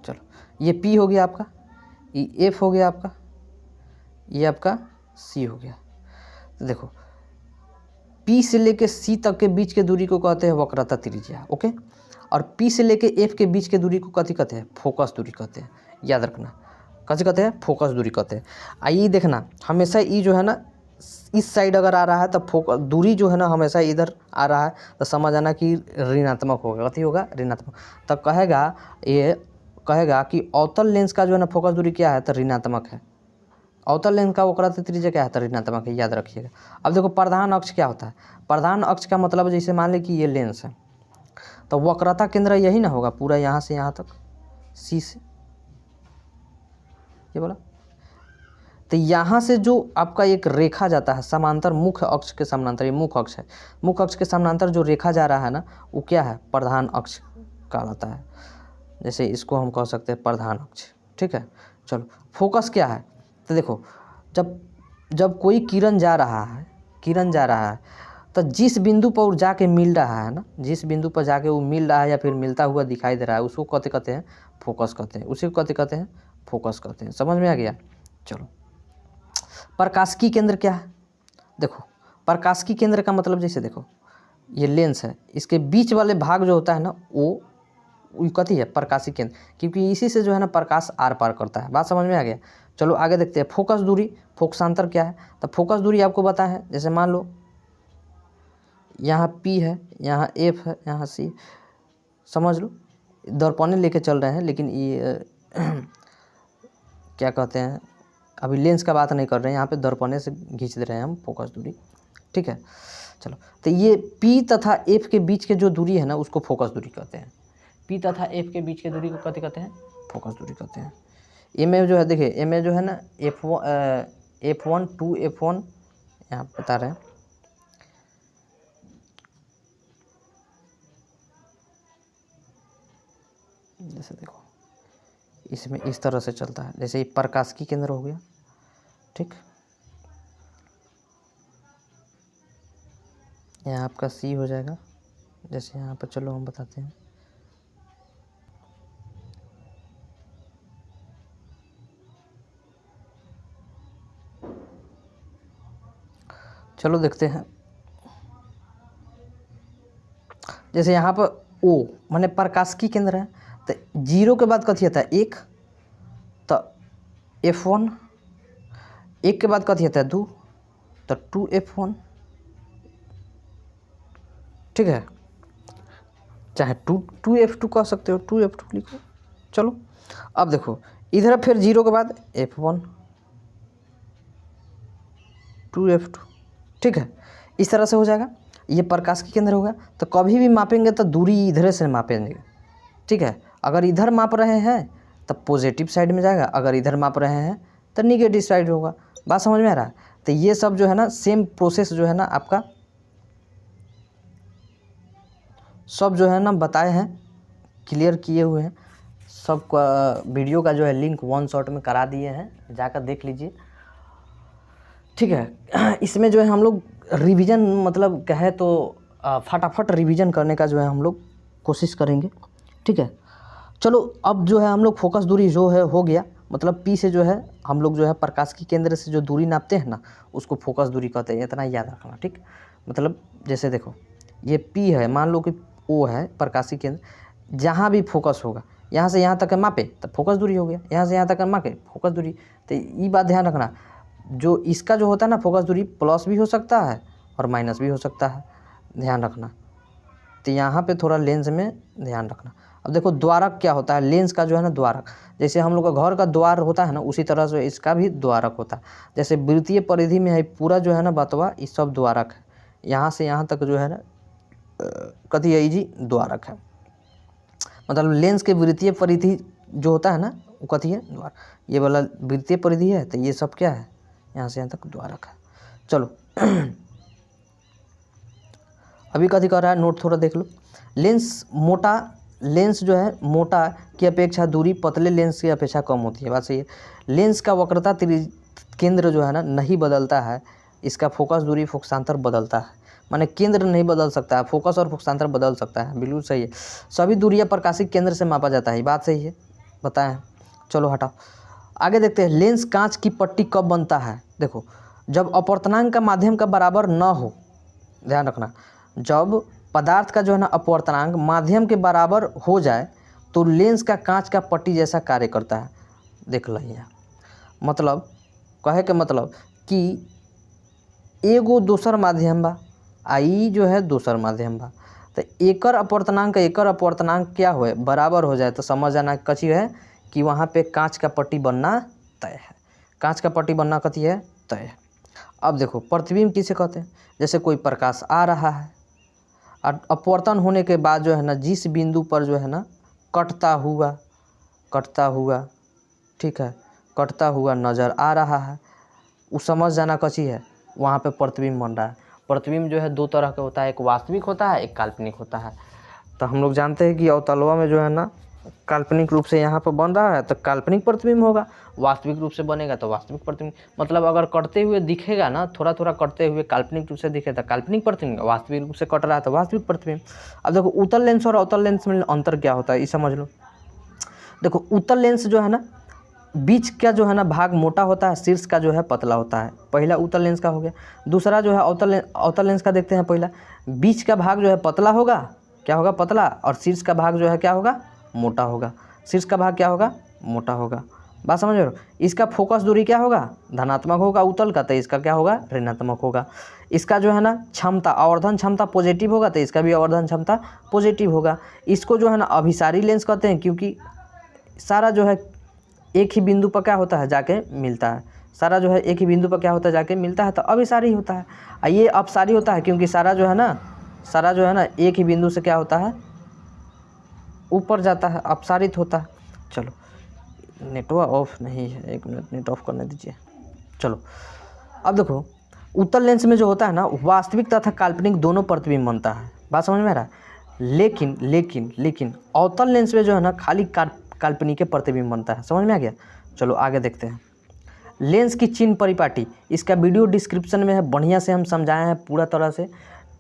चलो, ये P हो गया आपका, ये F हो गया आपका, ये आपका C हो गया। तो देखो, P से लेके C तक के बीच के दूरी को कहते हैं वक्रता त्रिज्या, ओके। और P से लेके F के बीच के दूरी को कथी कहते हैं? फोकस दूरी कहते हैं, याद रखना। कैसे कहते हैं? फोकस दूरी कहते हैं। आइए देखना, हमेशा ये जो है ना इस साइड अगर आ रहा है तो फोकस दूरी जो है ना हमेशा इधर आ रहा है तो समझ आना कि ऋणात्मक होगा। कथी होगा? ऋणात्मक। तब कहेगा कि अवतल लेंस का जो है ना फोकस दूरी क्या है? तो ऋणात्मक है। अवतल लेंस का वक्रता त्रिज्या क्या है? तो ऋणात्मक है, याद रखिएगा। अब देखो, प्रधान अक्ष क्या होता है? प्रधान अक्ष का मतलब जैसे मान लें कि ये लेंस है, तो वक्रता केंद्र यही ना होगा पूरा, यहाँ से यहाँ तक, सी से, ये बोला। तो यहाँ से जो आपका एक रेखा जाता है समांतर, मुख्य अक्ष के समानांतर, ये मुख्य अक्ष है, मुख्य अक्ष के समानांतर जो रेखा जा रहा है ना, वो क्या है? प्रधान अक्ष कहलाता है। जैसे इसको हम कह सकते हैं प्रधान अक्ष, ठीक है। चलो, फोकस क्या है? तो देखो, जब कोई किरण जा रहा है तो जिस बिंदु पर जाके मिल रहा है ना, जिस बिंदु पर जाके वो मिल रहा है या फिर मिलता हुआ दिखाई दे रहा है, उसको कहते हैं फोकस कहते हैं, उसी को कहते हैं फोकस कहते हैं। समझ में आ गया? चलो, प्रकाशिकी केंद्र क्या है? देखो, प्रकाशिकी केंद्र का मतलब जैसे देखो, ये लेंस है, इसके बीच वाले भाग जो होता है ना, वो कथी है? प्रकाशिकी केंद्र, क्योंकि इसी से जो है ना प्रकाश आर पार करता है। बात समझ में आ गया? चलो आगे देखते हैं। फोकस दूरी, फोकसांतर क्या है? तो फोकस दूरी आपको पता है, जैसे मान लो यहाँ P है, यहाँ F है, यहाँ C, समझ लो दर्पणे लेके चल रहे हैं, लेकिन ये क्या कहते हैं, अभी लेंस का बात नहीं कर रहे हैं, यहाँ पे दर्पणे से खींच दे रहे हैं हम फोकस दूरी, ठीक है। चलो, तो ये P तथा F के बीच के जो दूरी है ना, उसको फोकस दूरी कहते हैं। P तथा F के बीच के दूरी को कथी कहते हैं? फोकस दूरी कहते हैं। ए में जो है, देखिए ए में जो है ना F1 2 F1 यहाँ बता रहे हैं। जैसे देखो, इसमें इस तरह से चलता है, जैसे ये प्रकाशिकी केंद्र हो गया, ठीक। यहाँ आपका C हो जाएगा, जैसे यहाँ पर, चलो हम बताते हैं। चलो देखते हैं, जैसे यहाँ पर O माने प्रकाशिकी केंद्र है, तो 0 के बाद कथी आता है? 1, तो F1, 1 के बाद कथी आता है? 2, तो 2F1, ठीक है। चाहे 2F2 कह सकते हो, 2F2 लिखो। चलो, अब देखो इधर फिर 0 के बाद F1 2F2, ठीक है। इस तरह से हो जाएगा। ये प्रकाशिकी केंद्र होगा। तो कभी भी मापेंगे तो दूरी इधर से मापेंगे, ठीक है। अगर इधर माप रहे हैं तो पॉजिटिव साइड में जाएगा, अगर इधर माप रहे हैं तो निगेटिव साइड होगा। बात समझ में आ रहा है? तो ये सब जो है ना सेम प्रोसेस जो है ना आपका सब जो है ना बताए हैं, क्लियर किए हुए हैं, सब का वीडियो का जो है लिंक वन शॉट में करा दिए हैं, जाकर देख लीजिए, ठीक है। इसमें जो है हम लोग रिवीजन मतलब कहे तो फटाफट रिवीजन करने का जो है हम लोग कोशिश करेंगे, ठीक है। चलो अब जो है हम लोग फोकस दूरी जो है हो गया, मतलब P से जो है हम लोग जो है प्रकाश की केंद्र से जो दूरी नापते हैं ना, उसको फोकस दूरी कहते हैं, इतना याद रखना, ठीक। मतलब जैसे देखो ये P है, मान लो कि O है प्रकाशी केंद्र, जहाँ भी फोकस होगा यहाँ से यहाँ तक मापे तो फोकस दूरी हो गया, यहाँ से यहाँ तक मापे फोकस दूरी। तो ये बात ध्यान रखना, जो इसका जो होता है ना फोकस दूरी प्लस भी हो सकता है और माइनस भी हो सकता है, ध्यान रखना। तो यहाँ पे थोड़ा लेंस में ध्यान रखना। अब देखो द्वारक क्या होता है, लेंस का जो है ना द्वारक, जैसे हम लोग का घर का द्वार होता है ना, उसी तरह से इसका भी द्वारक होता है। जैसे वृत्तीय परिधि में है पूरा जो है ना बतवा, ये सब द्वारक है, यहाँ से यहाँ तक जो है ना कथी है जी द्वारक है। मतलब लेंस के वृत्तीय परिधि जो होता है ना वो कथी है द्वार, ये वाला वृत्तीय परिधि है, तो ये सब क्या है यहाँ से यहाँ तक द्वारक है। चलो अभी कथी कर रहा है नोट थोड़ा देख लो। लेंस जो है मोटा की अपेक्षा दूरी पतले लेंस की अपेक्षा कम होती है, बात सही है। लेंस का वक्रता केंद्र जो है ना नहीं बदलता है, इसका फोकस दूरी फोकसांतर बदलता है, माने केंद्र नहीं बदल सकता है, फोकस और फोकसांतर बदल सकता है, बिल्कुल सही है। सभी दूरियां प्रकाशिक केंद्र से मापा जाता है, बात सही है, बताएं। चलो हटाओ आगे देखते हैं। लेंस कांच की पट्टी कब बनता है, देखो जब अपवर्तनांक का माध्यम का बराबर न हो, ध्यान रखना, जब पदार्थ का जो है ना अपवर्तनांक माध्यम के बराबर हो जाए तो लेंस का कांच का पट्टी जैसा कार्य करता है। देख लीजिए, मतलब कहे के मतलब कि एगो दोसर माध्यम बा, आई जो है दोसर माध्यम बा, तो एकर अपवर्तनांक क्या हो बराबर हो जाए तो समझ जाना कथी है कि वहाँ पे कांच का पट्टी बनना तय है, कांच का पट्टी बनना कथी है तय है। अब देखो प्रतिबिंब किसे कहते हैं, जैसे कोई प्रकाश आ रहा है और अपवर्तन होने के बाद जो है ना जिस बिंदु पर जो है ना कटता हुआ ठीक है, कटता हुआ नज़र आ रहा है, वो समझ जाना कथी है वहाँ पे प्रतिबिंब बन रहा है। प्रतिबिंब जो है दो तरह का होता है, एक वास्तविक होता है, एक काल्पनिक होता है। तो हम लोग जानते हैं कि अवतलवा में जो है ना काल्पनिक रूप से यहाँ पर बन रहा है तो काल्पनिक प्रतिबिंब होगा, वास्तविक रूप से बनेगा तो वास्तविक प्रतिबिंब। मतलब अगर कटते हुए दिखेगा ना, थोड़ा थोड़ा कटते हुए काल्पनिक रूप से दिखे तो काल्पनिक प्रतिबिंब, वास्तविक रूप से कट रहा है तो वास्तविक प्रतिबिंब। अब देखो उत्तल लेंस और अवतल लेंस में अंतर क्या होता है ये समझ लो। देखो उत्तल लेंस जो है ना बीच का जो है ना भाग मोटा होता है, शीर्ष का जो है पतला होता है, पहला उत्तल लेंस का हो गया। दूसरा जो है अवतल लेंस का देखते हैं। पहला बीच का भाग जो है पतला होगा, क्या होगा पतला, और शीर्ष का भाग जो है क्या होगा मोटा होगा, शीर्ष का भाग क्या होगा मोटा होगा, बात समझ रहे हो। इसका फोकस दूरी क्या होगा धनात्मक होगा उत्तल का, तो इसका क्या होगा ऋणात्मक होगा। इसका जो है ना क्षमता आवर्धन क्षमता पॉजिटिव होगा तो इसका भी आवर्धन क्षमता पॉजिटिव होगा। इसको जो है ना अभिसारी लेंस कहते हैं क्योंकि सारा जो है एक ही बिंदु पर क्या होता है जाके मिलता है, सारा जो है एक ही बिंदु पर क्या होता है जाके मिलता है, तो अभिसारी होता है। और ये अपसारी होता है क्योंकि सारा जो है ना एक ही बिंदु से क्या होता है ऊपर जाता है, अपसारित होता है। चलो नेटवर्क ऑफ नहीं है, एक मिनट नेट ऑफ करने दीजिए। चलो अब देखो उत्तल लेंस में जो होता है ना वास्तविक तथा काल्पनिक दोनों प्रतिबिंब बनता है, बात समझ में आ रहा है। लेकिन अवतल लेंस में जो है ना खाली काल्पनिक के प्रतिबिंब बनता है, समझ में आ गया। चलो आगे देखते हैं। लेंस की चिन्ह परिपाटी, इसका वीडियो डिस्क्रिप्शन में है, बढ़िया से हम समझाए हैं पूरा तरह से,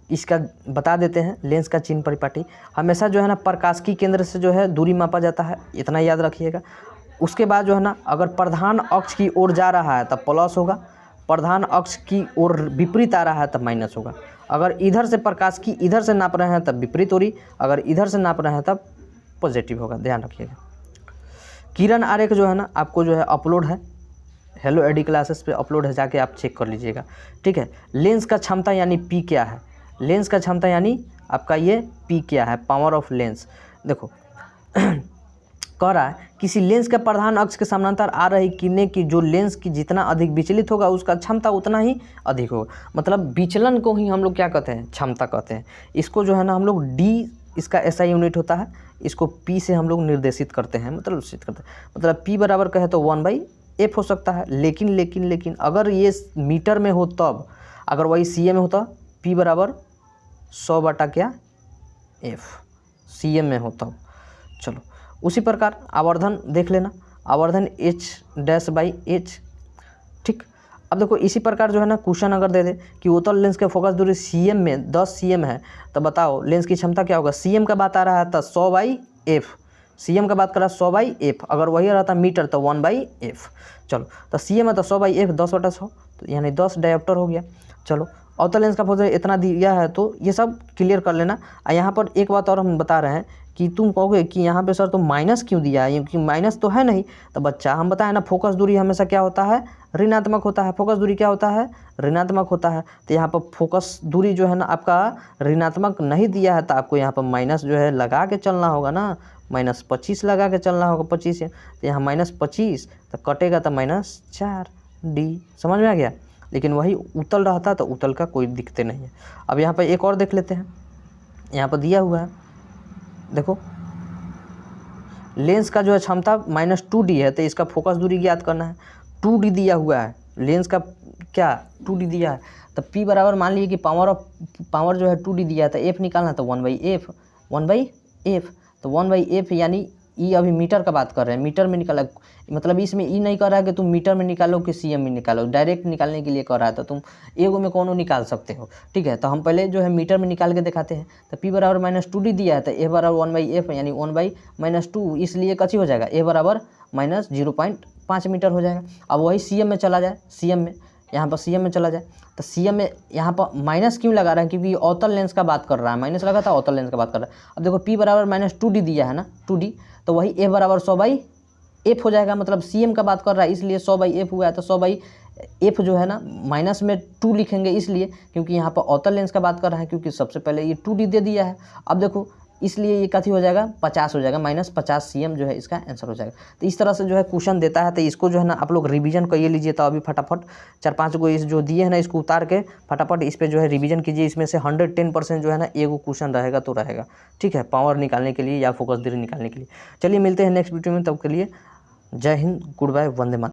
इसका बता देते हैं। लेंस का चिन्ह परिपाटी हमेशा जो है ना प्रकाशिकी केंद्र से जो है दूरी मापा जाता है, इतना याद रखिएगा। उसके बाद जो है ना अगर प्रधान अक्ष की ओर जा रहा है तब प्लस होगा, प्रधान अक्ष की ओर विपरीत आ रहा है तब माइनस होगा। अगर इधर से प्रकाशिकी इधर से नाप रहे हैं तब विपरीत हो रही, अगर इधर से नाप रहे हैं तब पॉजिटिव होगा, ध्यान रखिएगा। किरण आरेख जो है ना आपको जो है अपलोड है, हेलो एडी क्लासेस पे अपलोड है, जाके आप चेक कर लीजिएगा, ठीक है। लेंस का क्षमता यानी पी क्या है, लेंस का क्षमता यानी आपका ये पी क्या है, पावर ऑफ लेंस। देखो कह रहा है किसी लेंस के प्रधान अक्ष के समानांतर आ रही किरणें की जो लेंस की जितना अधिक विचलित होगा उसका क्षमता उतना ही अधिक होगा। मतलब विचलन को ही हम लोग क्या कहते हैं क्षमता कहते हैं। इसको जो है ना हम लोग डी इसका ऐसा यूनिट होता है, इसको पी से हम लोग निर्देशित करते हैं, मतलब पी बराबर कहे तो 1/f हो सकता है। लेकिन अगर ये मीटर में हो तब, अगर वही CM में हो तो पी बराबर 100/f CM में हो तब। चलो उसी प्रकार आवर्धन देख लेना, आवर्धन h'/h। ठीक, अब देखो इसी प्रकार जो है ना क्वेश्चन अगर दे दे कि उत्तल लेंस के फोकस दूरी cm में 10 cm है, तो बताओ लेंस की क्षमता क्या होगा। cm का बात आ रहा है तो 100/f, cm का बात कर रहा है 100/f, अगर वही रहता मीटर तो 1/f। चलो तो cm है तो 100/f 10/100, तो यानी 10 डायोप्टर हो गया। चलो अवतल लेंस का फोकस इतना दिया है तो ये सब क्लियर कर लेना। यहाँ पर एक बात और हम बता रहे हैं कि तुम कहोगे कि यहाँ पे सर तो माइनस क्यों दिया है, क्योंकि माइनस तो है नहीं। तो बच्चा हम बताएं ना फोकस दूरी हमेशा क्या होता है, ऋणात्मक होता है। फोकस दूरी क्या होता है, ऋणात्मक होता है। तो यहाँ पर फोकस दूरी जो है ना आपका ऋणात्मक नहीं दिया है, तो आपको यहाँ पर माइनस जो है लगा के चलना होगा ना, -25 लगा के चलना होगा 25 से। तो यहाँ -25 तो कटेगा तो -4d, समझ में आ गया। लेकिन वही उत्तल रहता तो उत्तल का कोई दिक्कत नहीं है। अब यहाँ पर एक और देख लेते हैं, यहाँ पर दिया हुआ है देखो लेंस का जो है क्षमता -2d है, तो इसका फोकस दूरी ज्ञात करना है। 2d दिया हुआ है लेंस का, क्या 2d दिया है, तो p बराबर मान लीजिए कि पावर जो है 2d दिया है, तो f निकालना है तो 1/f, तो 1/f यानी ई अभी मीटर का बात कर रहे हैं, मीटर में निकाला, मतलब इसमें ई नहीं कर रहा है कि तुम मीटर में निकालो कि cm में निकालो, डायरेक्ट निकालने के लिए कर रहा है, तो तुम एगो में कोनो निकाल सकते हो। ठीक है, तो हम पहले जो है मीटर में निकाल के दिखाते हैं। तो p बराबर -2d दिया है, तो f बराबर 1/f यानी 1/-2, इसलिए कची हो जाएगा a बराबर -0.5 मीटर हो जाएगा। अब वही cm में चला जाए, cm में यहाँ पर cm में चला जाए, तो cm में यहाँ पर माइनस क्यों लगा रहा है, क्योंकि अवतल लेंस का बात कर रहा है, माइनस लगा था अवतल लेंस का बात कर रहा है। अब देखो p बराबर -2d दिया है ना, 2d, तो वही f बराबर 100/f हो जाएगा, मतलब cm का बात कर रहा है इसलिए 100/f हुआ है। तो 100/f जो है ना माइनस में 2 लिखेंगे इसलिए क्योंकि यहाँ पर अवतल लेंस का बात कर रहा है, क्योंकि सबसे पहले ये 2d दे दिया है। अब देखो इसलिए ये कथी हो जाएगा, 50 हो जाएगा, -50 cm जो है इसका आंसर हो जाएगा। तो इस तरह से जो है क्वेश्चन देता है, तो इसको जो है ना आप लोग रिवीजन करिए लीजिए। तो अभी फटाफट 4-5 गो इस जो दिए हैं ना इसको उतार के फटाफट इस पर जो है रिवीजन कीजिए। इसमें से 110% जो है ना एगो क्वेश्चन रहेगा तो रहेगा। ठीक है, पावर निकालने के लिए या फोकस दूरी निकालने के लिए। चलिए मिलते हैं नेक्स्ट वीडियो में, तब के लिए जय हिंद, गुड बाय, वंदे मातरम।